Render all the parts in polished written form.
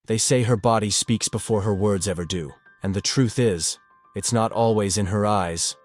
They say her body speaks before her words ever do. And the truth is, it's not always in her eyes,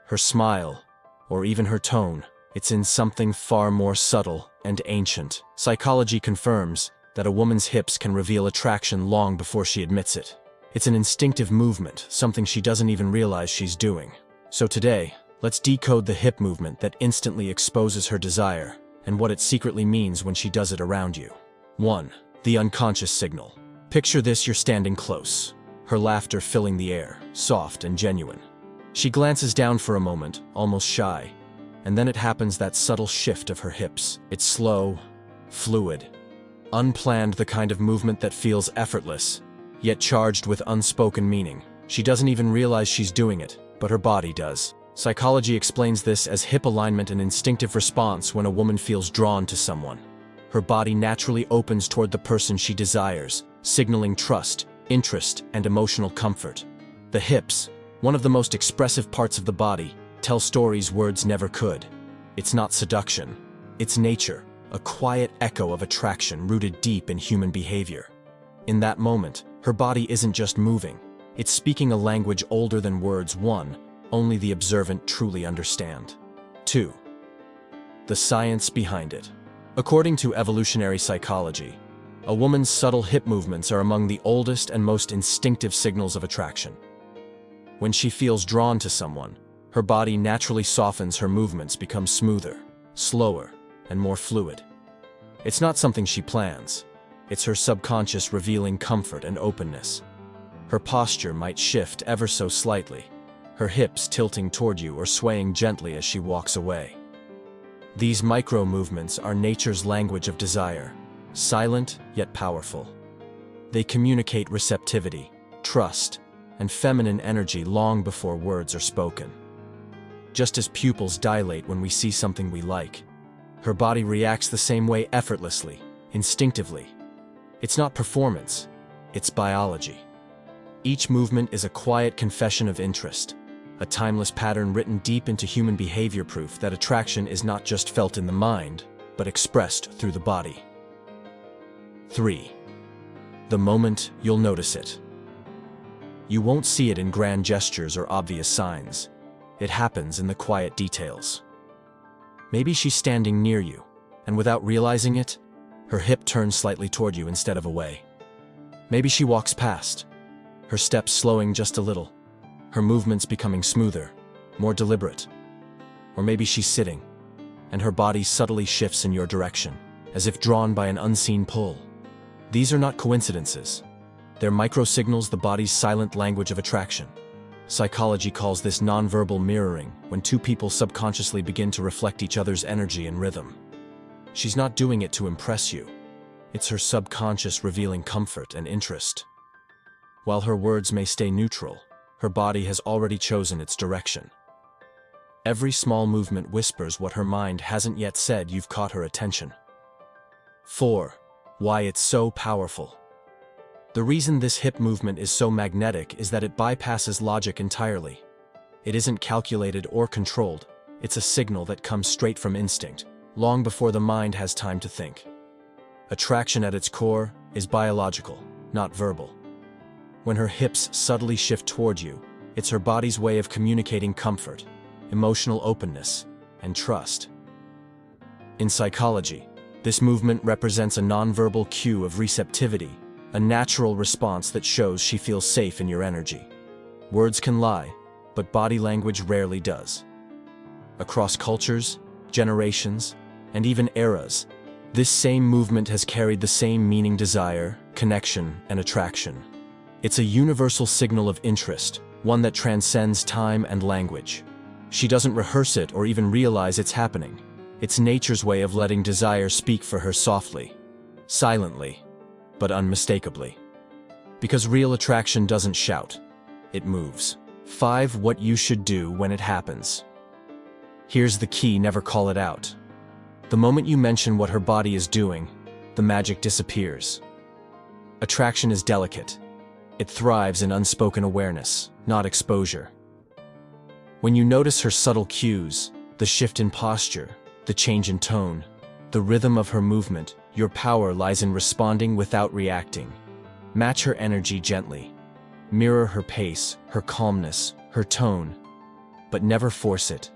her smile, or even her tone. It's in something far more subtle and ancient. Psychology confirms that a woman's hips can reveal attraction long before she admits it. It's an instinctive movement, something she doesn't even realize she's doing. So today, let's decode the hip movement that instantly exposes her desire and what it secretly means when she does it around you. 1. The unconscious signal. Picture this: you're standing close, her laughter filling the air, soft and genuine. She glances down for a moment, almost shy, and then it happens, that subtle shift of her hips. It's slow, fluid, unplanned, the kind of movement that feels effortless, yet charged with unspoken meaning. She doesn't even realize she's doing it, but her body does. Psychology explains this as hip alignment, an instinctive response when a woman feels drawn to someone. Her body naturally opens toward the person she desires, signaling trust, interest, and emotional comfort. The hips, one of the most expressive parts of the body, tell stories words never could. It's not seduction, it's nature, a quiet echo of attraction rooted deep in human behavior. In that moment, her body isn't just moving, it's speaking a language older than words. 1. Only the observant truly understand. 2. The science behind it. According to evolutionary psychology, a woman's subtle hip movements are among the oldest and most instinctive signals of attraction. When she feels drawn to someone, her body naturally softens, her movements become smoother, slower, and more fluid. It's not something she plans. It's her subconscious revealing comfort and openness. Her posture might shift ever so slightly, her hips tilting toward you or swaying gently as she walks away. These micro-movements are nature's language of desire, silent yet powerful. They communicate receptivity, trust, and feminine energy long before words are spoken. Just as pupils dilate when we see something we like, her body reacts the same way, effortlessly, instinctively. It's not performance, it's biology. Each movement is a quiet confession of interest, a timeless pattern written deep into human behavior, proof that attraction is not just felt in the mind, but expressed through the body. 3. The moment you'll notice it. You won't see it in grand gestures or obvious signs. It happens in the quiet details. Maybe she's standing near you, and without realizing it, her hip turns slightly toward you instead of away. Maybe she walks past, her steps slowing just a little, her movements becoming smoother, more deliberate. Or maybe she's sitting, and her body subtly shifts in your direction, as if drawn by an unseen pull. These are not coincidences. They're microsignals, the body's silent language of attraction. Psychology calls this nonverbal mirroring, when two people subconsciously begin to reflect each other's energy and rhythm. She's not doing it to impress you. It's her subconscious revealing comfort and interest. While her words may stay neutral, her body has already chosen its direction. Every small movement whispers what her mind hasn't yet said. You've caught her attention. 4. Why it's so powerful. The reason this hip movement is so magnetic is that it bypasses logic entirely. It isn't calculated or controlled. It's a signal that comes straight from instinct, long before the mind has time to think. Attraction at its core is biological, not verbal. When her hips subtly shift toward you, it's her body's way of communicating comfort, emotional openness, and trust. In psychology, this movement represents a nonverbal cue of receptivity, a natural response that shows she feels safe in your energy. Words can lie, but body language rarely does. Across cultures, generations, and even eras, this same movement has carried the same meaning: desire, connection, and attraction. It's a universal signal of interest, one that transcends time and language. She doesn't rehearse it or even realize it's happening. It's nature's way of letting desire speak for her softly, silently, but unmistakably. Because real attraction doesn't shout, it moves. 5. What you should do when it happens. Here's the key: never call it out. The moment you mention what her body is doing, the magic disappears. Attraction is delicate. It thrives in unspoken awareness, not exposure. When you notice her subtle cues, the shift in posture, the change in tone, the rhythm of her movement, your power lies in responding without reacting. Match her energy gently. Mirror her pace, her calmness, her tone, but never force it.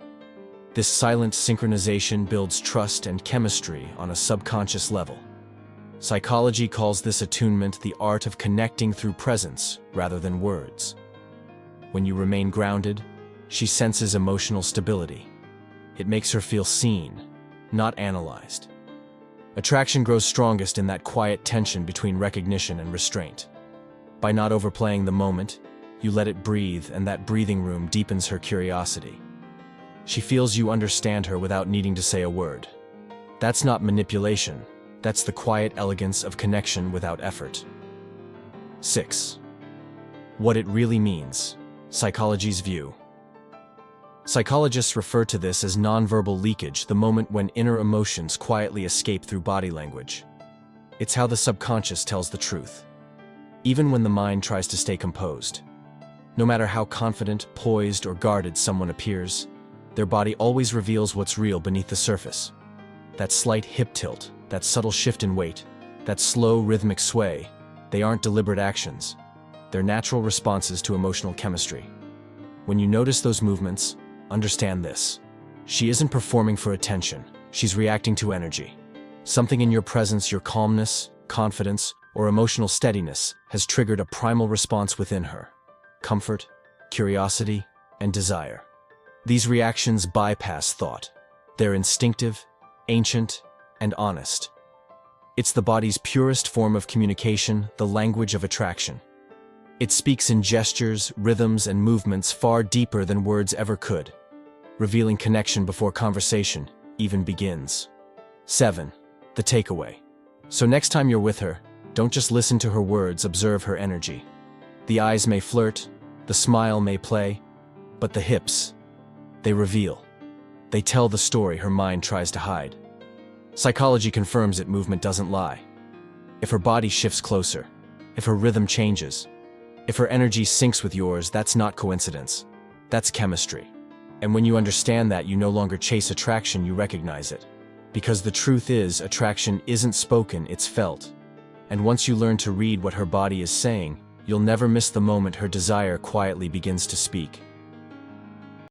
This silent synchronization builds trust and chemistry on a subconscious level. Psychology calls this attunement the art of connecting through presence rather than words. When you remain grounded, she senses emotional stability. It makes her feel seen, not analyzed. Attraction grows strongest in that quiet tension between recognition and restraint. By not overplaying the moment, you let it breathe, and that breathing room deepens her curiosity. She feels you understand her without needing to say a word. That's not manipulation. That's the quiet elegance of connection without effort. 6. What it really means. Psychology's view. Psychologists refer to this as nonverbal leakage, the moment when inner emotions quietly escape through body language. It's how the subconscious tells the truth, even when the mind tries to stay composed. No matter how confident, poised, or guarded someone appears, their body always reveals what's real beneath the surface. That slight hip tilt, that subtle shift in weight, that slow, rhythmic sway, they aren't deliberate actions. They're natural responses to emotional chemistry. When you notice those movements, understand this. She isn't performing for attention. She's reacting to energy. Something in your presence, your calmness, confidence, or emotional steadiness has triggered a primal response within her. Comfort, curiosity, and desire. These reactions bypass thought. They're instinctive, ancient, and honest. It's the body's purest form of communication, the language of attraction. It speaks in gestures, rhythms, and movements far deeper than words ever could, revealing connection before conversation even begins. 7. The takeaway. So next time you're with her, don't just listen to her words, observe her energy. The eyes may flirt, the smile may play, but the hips, they reveal. They tell the story her mind tries to hide. Psychology confirms that movement doesn't lie. If her body shifts closer, if her rhythm changes, if her energy syncs with yours, that's not coincidence. That's chemistry. And when you understand that, you no longer chase attraction, you recognize it. Because the truth is, attraction isn't spoken, it's felt. And once you learn to read what her body is saying, you'll never miss the moment her desire quietly begins to speak.